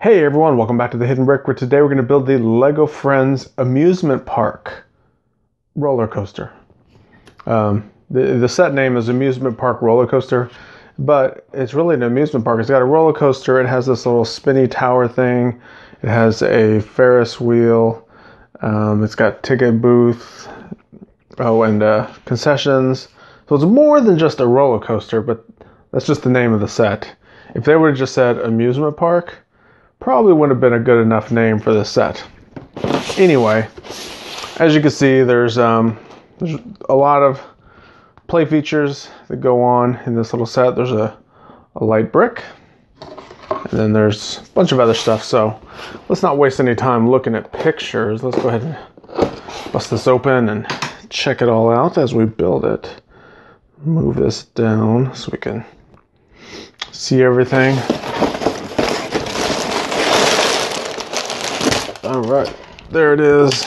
Hey everyone, welcome back to the Hidden Brick, where today we're going to build the Lego Friends Amusement Park roller coaster. The set name is Amusement Park Roller Coaster, but it's really an amusement park. It's got a roller coaster, it has this little spinny tower thing, it has a Ferris wheel, it's got ticket booth, and concessions. So it's more than just a roller coaster, but that's just the name of the set. If they would have just said amusement park, probably wouldn't have been a good enough name for this set. Anyway, as you can see, there's a lot of play features that go on in this little set. There's a light brick, and then there's a bunch of other stuff. So let's not waste any time looking at pictures. Let's go ahead and bust this open and check it all out as we build it. Move this down so we can see everything. All right, there it is.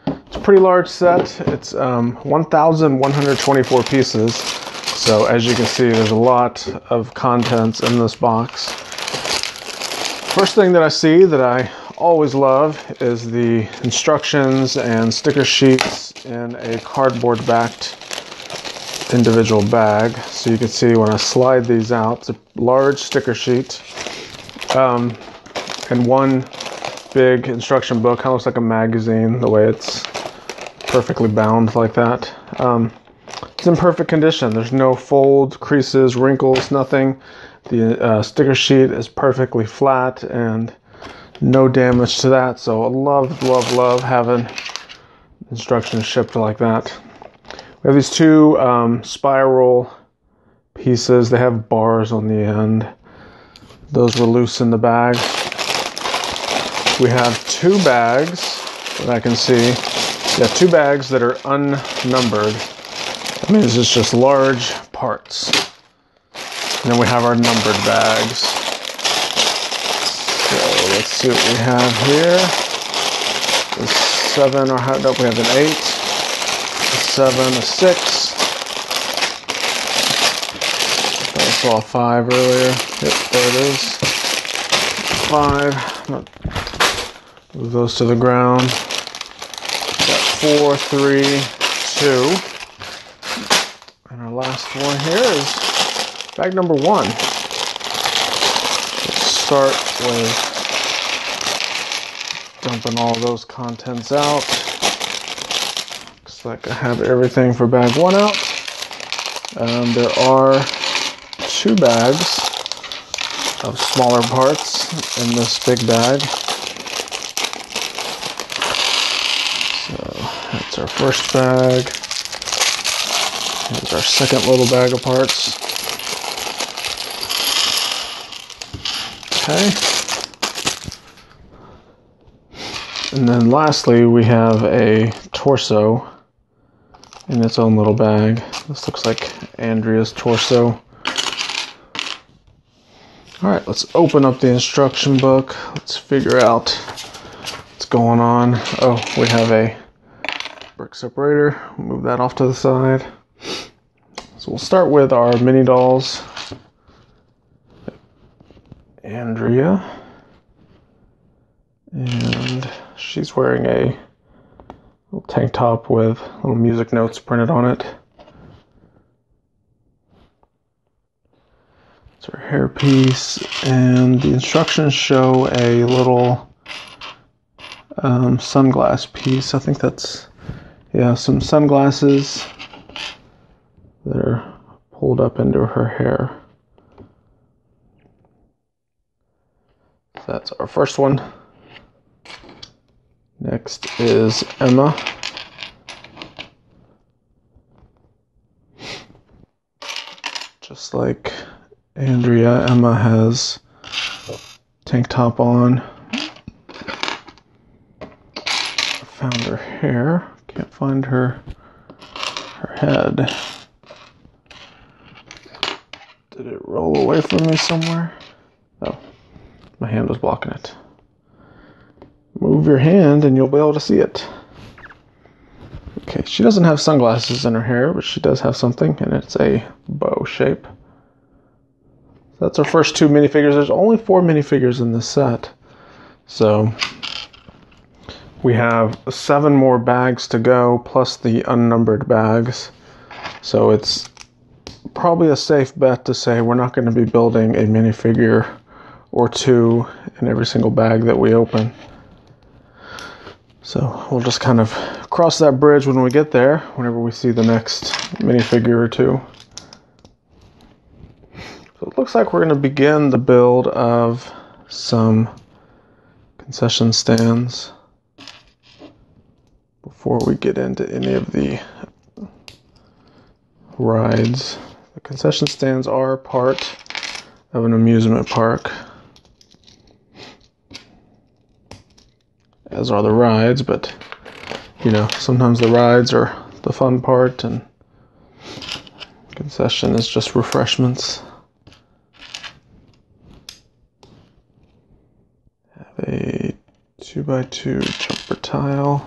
It's a pretty large set. It's 1,124 pieces. So as you can see, there's a lot of contents in this box. First thing that I see that I always love is the instructions and sticker sheets in a cardboard backed individual bag. So you can see when I slide these out, it's a large sticker sheet and one big instruction book. Kind of looks like a magazine the way it's perfectly bound like that. It's in perfect condition. There's no folds, creases, wrinkles, nothing. The sticker sheet is perfectly flat and no damage to that. So I love having instructions shipped like that. We have these two spiral pieces. They have bars on the end. Those were loose in the bag. We have two bags that I can see. We have two bags that are unnumbered. That means it's just large parts. And then we have our numbered bags. So let's see what we have here. The 7, or nope, we have an 8, a 7, a 6. I saw a 5 earlier. Yep, there it is. 5. Move those to the ground. Got 4, 3, 2. And our last one here is bag number 1. Let's start with dumping all those contents out. Looks like I have everything for bag 1 out. There are 2 bags of smaller parts in this big bag. That's our first bag. Here's our second little bag of parts. Okay. And then lastly, we have a torso in its own little bag. This looks like Andrea's torso. All right, let's open up the instruction book. Let's figure out what's going on. Oh, we have a brick separator. Move that off to the side. So we'll start with our mini dolls. Andrea. And she's wearing a little tank top with little music notes printed on it. It's her hairpiece, and the instructions show a little sunglass piece. I think that's, yeah, some sunglasses that are pulled up into her hair. So that's our first one. Next is Emma. Just like Andrea, Emma has tank top on. Found her hair. Can't find her head. Did it roll away from me somewhere? Oh, my hand was blocking it. Move your hand and you'll be able to see it. Okay, she doesn't have sunglasses in her hair, but she does have something, and it's a bow shape. So that's our first 2 minifigures. There's only 4 minifigures in this set. So we have 7 more bags to go, plus the unnumbered bags. So it's probably a safe bet to say we're not going to be building a minifigure or 2 in every single bag that we open. So we'll just kind of cross that bridge when we get there, whenever we see the next minifigure or 2. So it looks like we're going to begin the build of some concession stands before we get into any of the rides. The concession stands are part of an amusement park, as are the rides, but you know, sometimes the rides are the fun part and concession is just refreshments. Have a 2x2 jumper tile.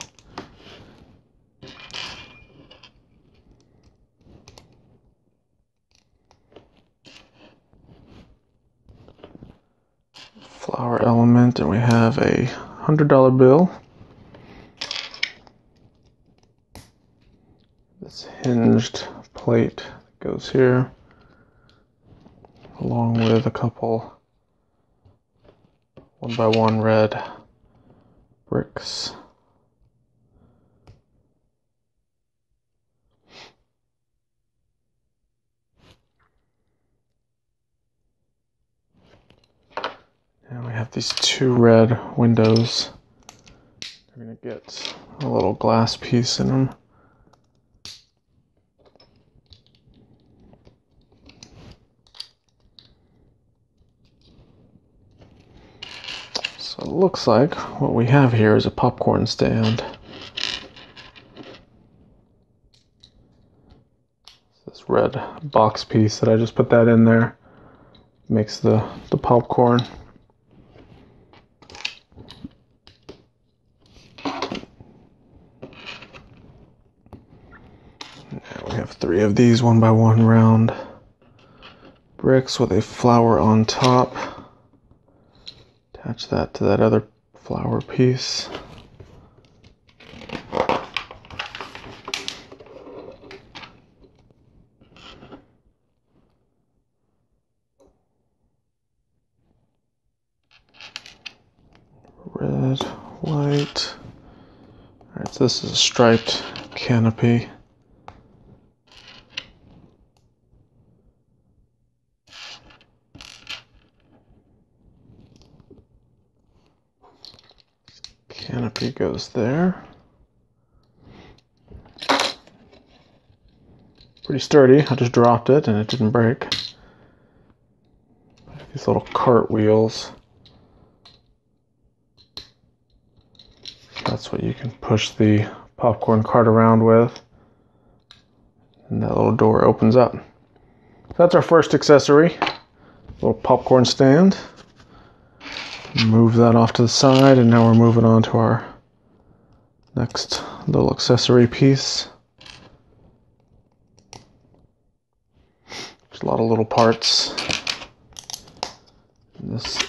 Flower element, and we have a $100 bill. This hinged plate goes here, along with a couple 1x1 red bricks. And we have these 2 red windows. We're going to get a little glass piece in them. So it looks like what we have here is a popcorn stand. This red box piece that I just put that in there makes the popcorn. Now we have 3 of these 1x1 round bricks with a flower on top. Attach that to that other flower piece. Red, white. Alright, so this is a striped canopy. Canopy goes there. Pretty sturdy. I just dropped it and it didn't break. These little cart wheels. That's what you can push the popcorn cart around with. And that little door opens up. So that's our first accessory. Little popcorn stand. Move that off to the side, and now we're moving on to our next little accessory piece. There's a lot of little parts in this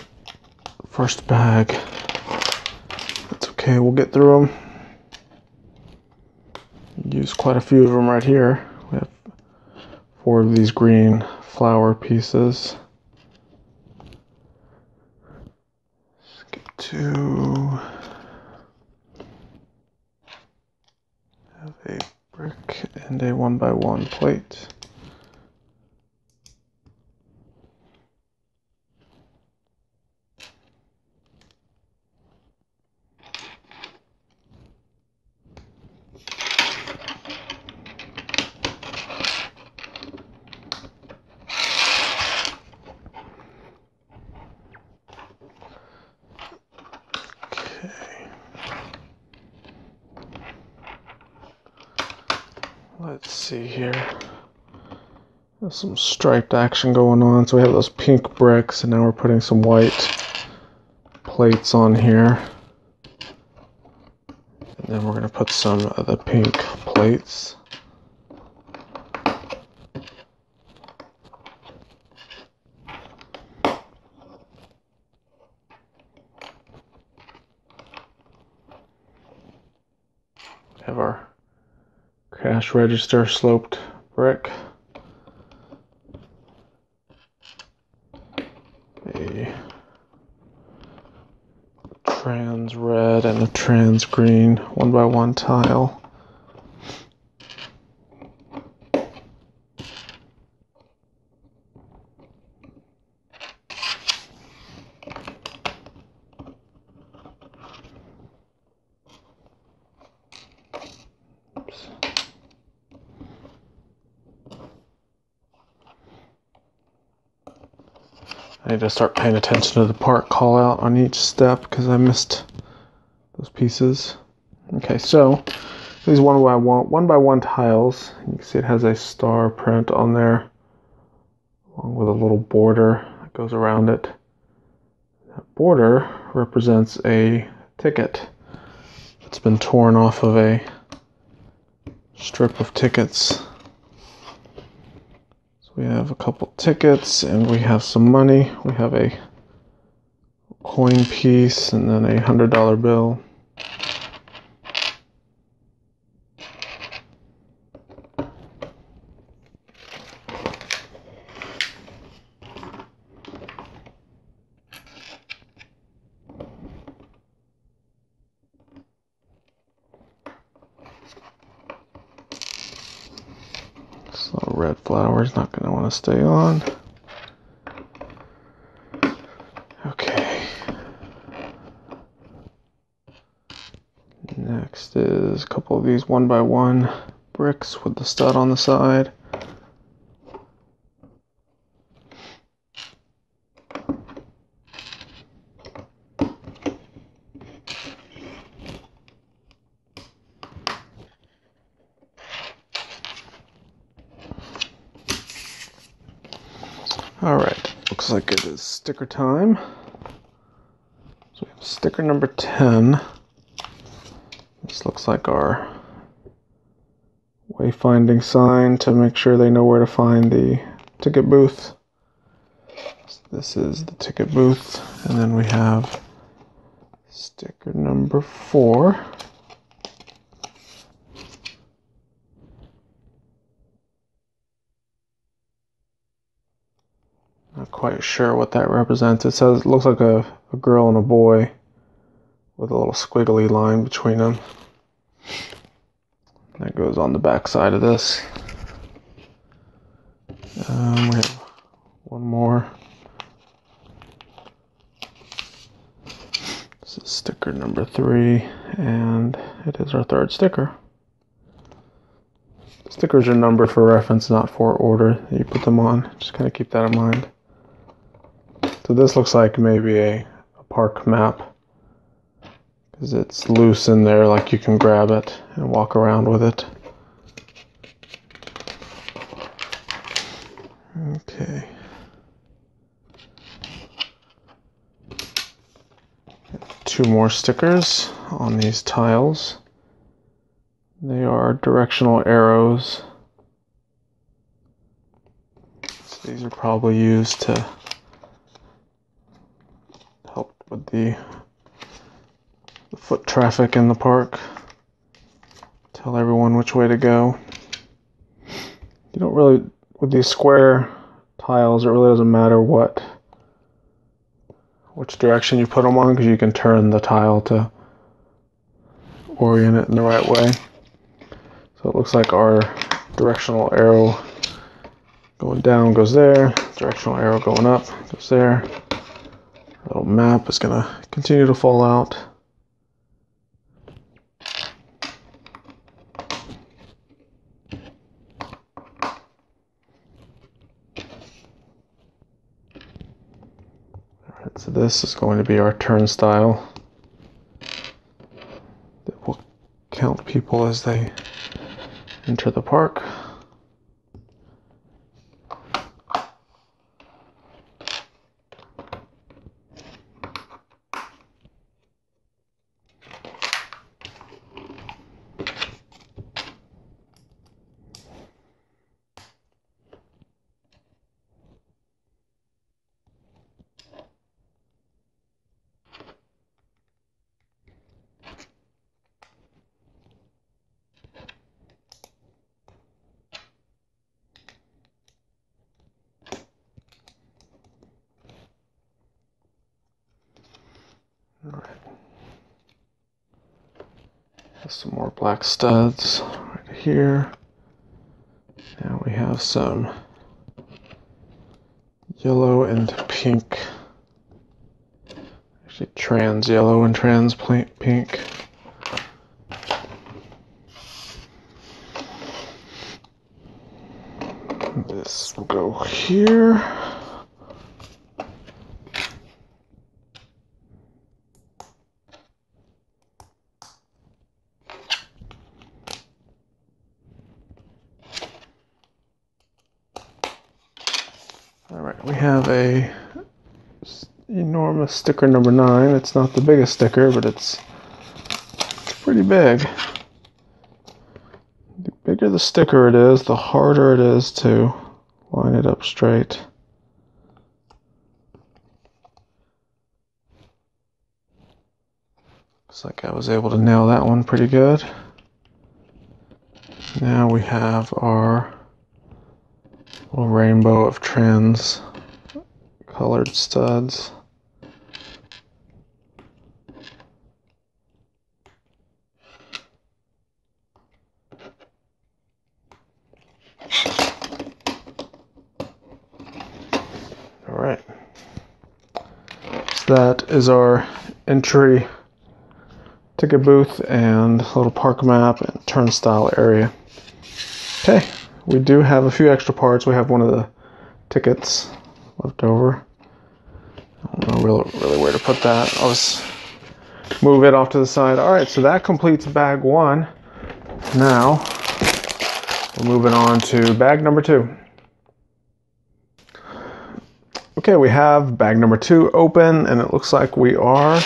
first bag. That's okay, we'll get through them. Use quite a few of them right here. We have 4 of these green flower pieces. To have a brick and a 1x1 plate. Let's see here. There's some striped action going on. So we have those pink bricks, and now we're putting some white plates on here. And then we're going to put some of the pink plates. have our cash register sloped brick. A trans red and a trans green 1x1 tile. I need to start paying attention to the part call out on each step because I missed those pieces. Okay, so these 1x1 tiles, you can see it has a star print on there along with a little border that goes around it. That border represents a ticket that's been torn off of a strip of tickets. We have a couple tickets and we have some money. We have a coin piece and then a $100 bill. So red flower is not going to want to stay on. Okay. Next is a couple of these 1x1 bricks with the stud on the side. Alright, looks like it is sticker time. So we have sticker number 10. This looks like our wayfinding sign to make sure they know where to find the ticket booth. So this is the ticket booth, and then we have sticker number 4. Not quite sure what that represents. It says it looks like a girl and a boy with a little squiggly line between them. That goes on the back side of this. We have one more. This is sticker number 3, and it is our third sticker. Stickers are numbered for reference, not for order that you put them on. Just kind of keep that in mind. So this looks like maybe a park map, because it's loose in there, like you can grab it and walk around with it. Okay. Two more stickers on these tiles. They are directional arrows. So these are probably used to help with the foot traffic in the park. Tell everyone which way to go. You don't really, with these square tiles, it really doesn't matter which direction you put them on, because you can turn the tile to orient it in the right way. So it looks like our directional arrow going down goes there, directional arrow going up goes there. Our little map is going to continue to fall out. Alright, so this is going to be our turnstile that will count people as they enter the park. Some more black studs right here. Now we have some yellow and pink. Actually, trans yellow and trans pink. This will go here. Alright, we have a enormous sticker number 9. It's not the biggest sticker, but it's pretty big. The bigger the sticker it is, the harder it is to line it up straight. Looks like I was able to nail that one pretty good. Now we have our little rainbow of trans colored studs. Alright, so that is our entry ticket booth and little park map and turnstile area. Okay, we do have a few extra parts. We have one of the tickets left over. I don't know really where to put that. I'll just move it off to the side. Alright, so that completes bag 1. Now, we're moving on to bag number 2. Okay, we have bag number 2 open, and it looks like we are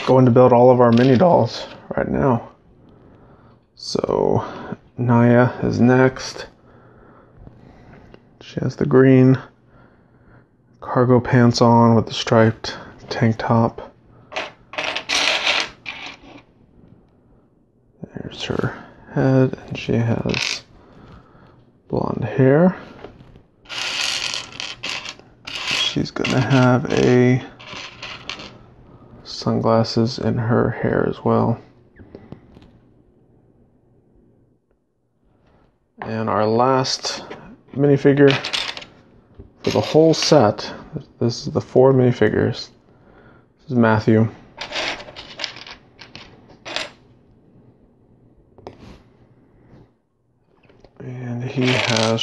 going to build all of our mini dolls right now. So, Naya is next. She has the green cargo pants on with the striped tank top. There's her head, and she has blonde hair. She's gonna have a sunglasses in her hair as well. And our last minifigure for the whole set, this is the 4 minifigures. This is Matthew. And he has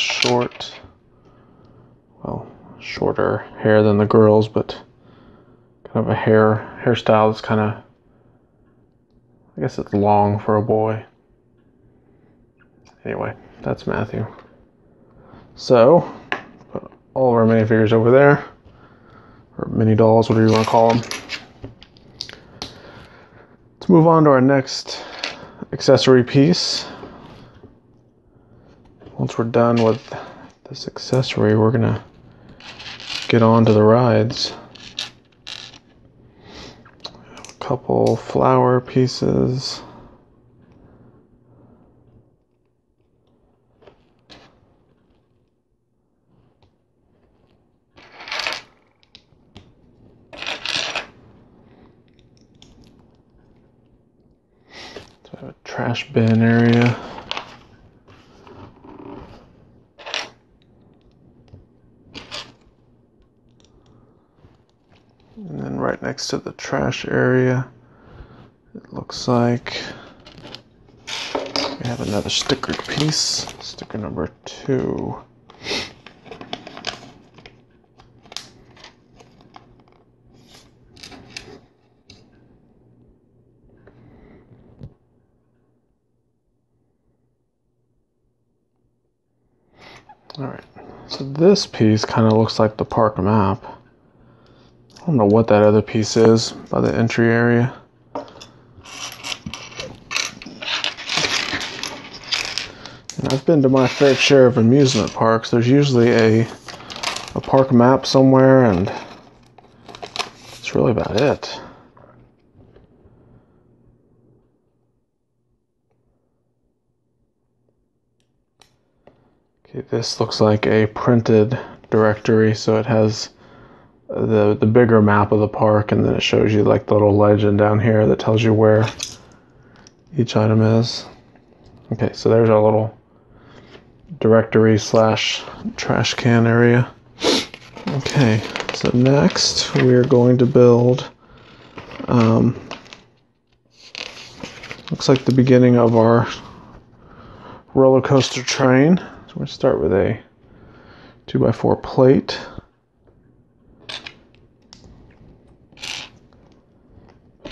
shorter hair than the girls, but kind of a hairstyle that's kind of, I guess it's long for a boy. Anyway, that's Matthew. So, put all of our minifigures over there, or mini dolls, whatever you want to call them. Let's move on to our next accessory piece. Once we're done with this accessory, we're gonna get on to the rides. We have a couple flower pieces. So we have a trash bin area. And then right next to the trash area, it looks like we have another sticker piece, sticker number 2. Alright, so this piece kind of looks like the park map. I don't know what that other piece is by the entry area. And I've been to my fair share of amusement parks. There's usually a park map somewhere, and that's really about it. Okay, this looks like a printed directory, so it has the bigger map of the park, and then it shows you like the little legend down here that tells you where each item is. Okay, so there's our little directory slash trash can area. Okay, so next we're going to build looks like the beginning of our Rollercoaster Train. So we're going to start with a 2x4 plate.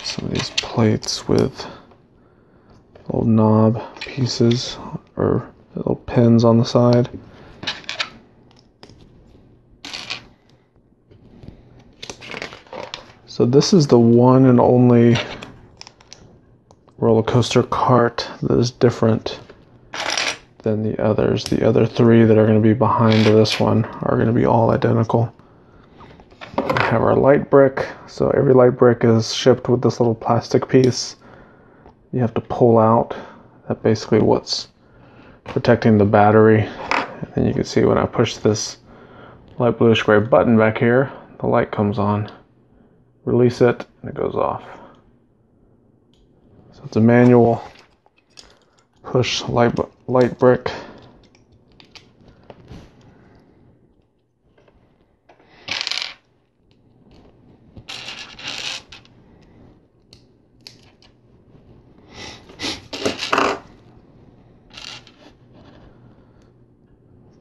Some of these plates with little knob pieces or little pins on the side. So this is the one and only roller coaster cart that is different than the others. The other three that are going to be behind this one are going to be all identical. We have our light brick. So every light brick is shipped with this little plastic piece you have to pull out. That's basically what's protecting the battery. And then you can see when I push this light bluish gray button back here, the light comes on. Release it and it goes off. So it's a manual push light brick.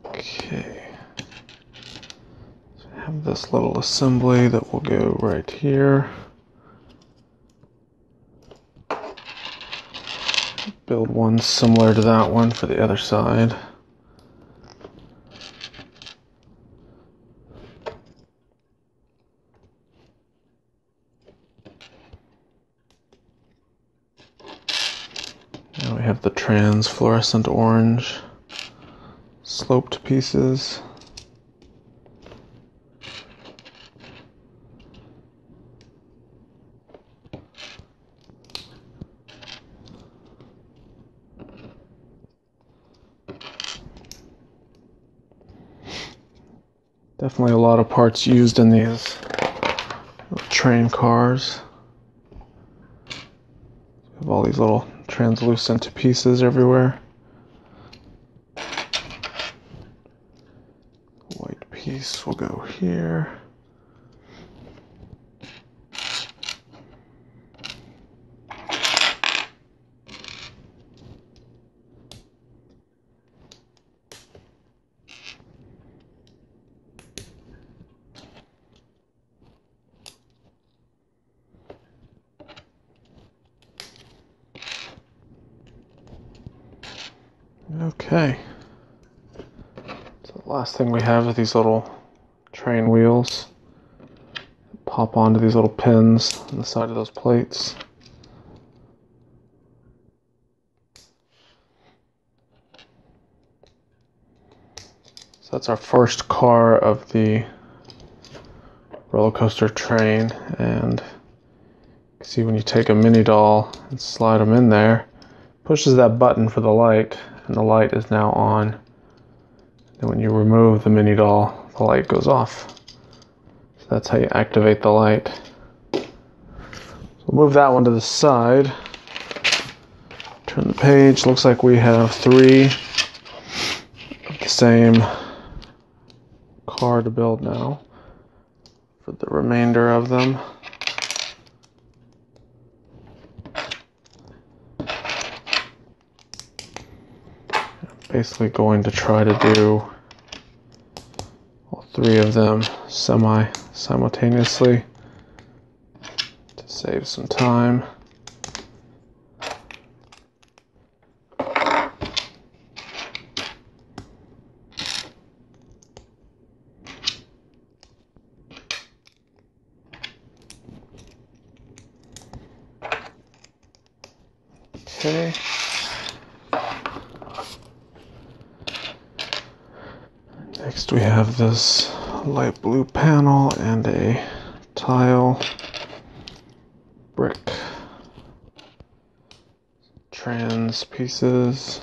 Okay. So I have this little assembly that will go right here. Build one similar to that one for the other side. Now we have the trans fluorescent orange sloped pieces. Definitely a lot of parts used in these train cars. We have all these little translucent pieces everywhere. White piece will go here. Okay, so the last thing we have are these little train wheels that pop onto these little pins on the side of those plates. So that's our first car of the Rollercoaster Train, and you can see when you take a mini doll and slide them in there, pushes that button for the light, and the light is now on. And when you remove the mini doll, the light goes off. So that's how you activate the light. So we'll move that one to the side. Turn the page. Looks like we have 3 of the same car to build now for the remainder of them. Basically going to try to do all 3 of them simultaneously to save some time. Okay. Next we have this light blue panel and a tile brick trans pieces.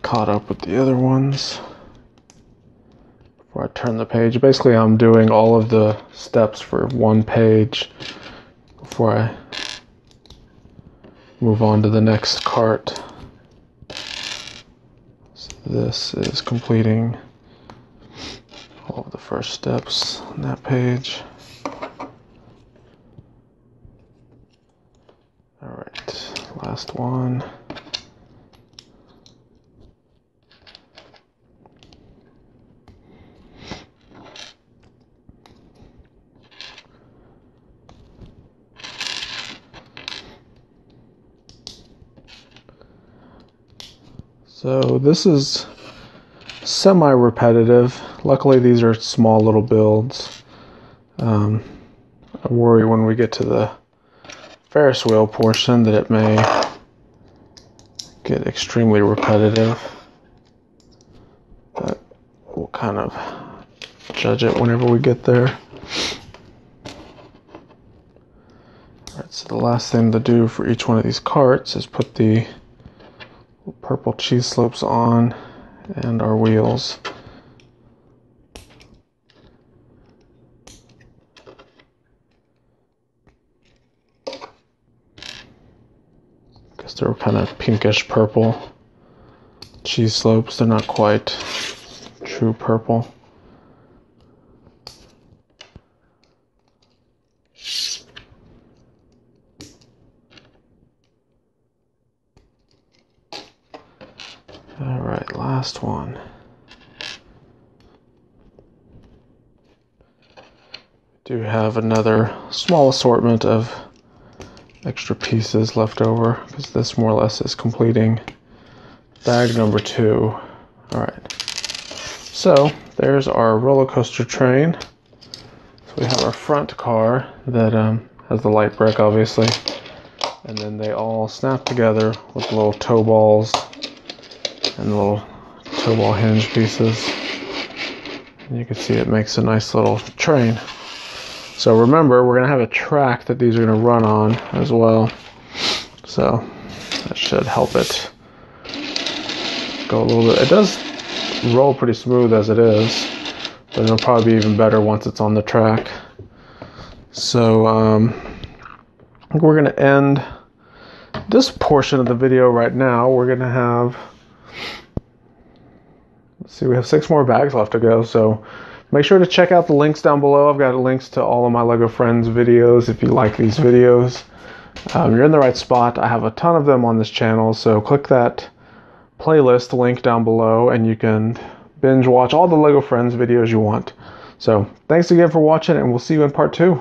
caught up with the other ones before I turn the page. Basically, I'm doing all of the steps for one page before I move on to the next cart. So this is completing all of the first steps on that page. All right, last one. So this is semi-repetitive. Luckily these are small little builds. I worry when we get to the Ferris wheel portion that it may get extremely repetitive. But we'll kind of judge it whenever we get there. Alright, so the last thing to do for each one of these carts is put the purple cheese slopes on and our wheels. Guess they're kind of pinkish purple cheese slopes. They're not quite true purple. All right, last one. Do have another small assortment of extra pieces left over because this more or less is completing bag number 2. All right, so there's our roller coaster train. So we have our front car that has the light brick, obviously, and then they all snap together with little toe balls and little toe ball hinge pieces. And you can see it makes a nice little train. So remember, we're going to have a track that these are going to run on as well. So that should help it go a little bit. It does roll pretty smooth as it is, but it'll probably be even better once it's on the track. So I think we're going to end this portion of the video right now. We're going to have, let's see, we have 6 more bags left to go. So make sure to check out the links down below. I've got links to all of my LEGO Friends videos if you like these videos. You're in the right spot. I have a ton of them on this channel, so click that playlist link down below and you can binge watch all the LEGO Friends videos you want. So thanks again for watching, and we'll see you in part 2.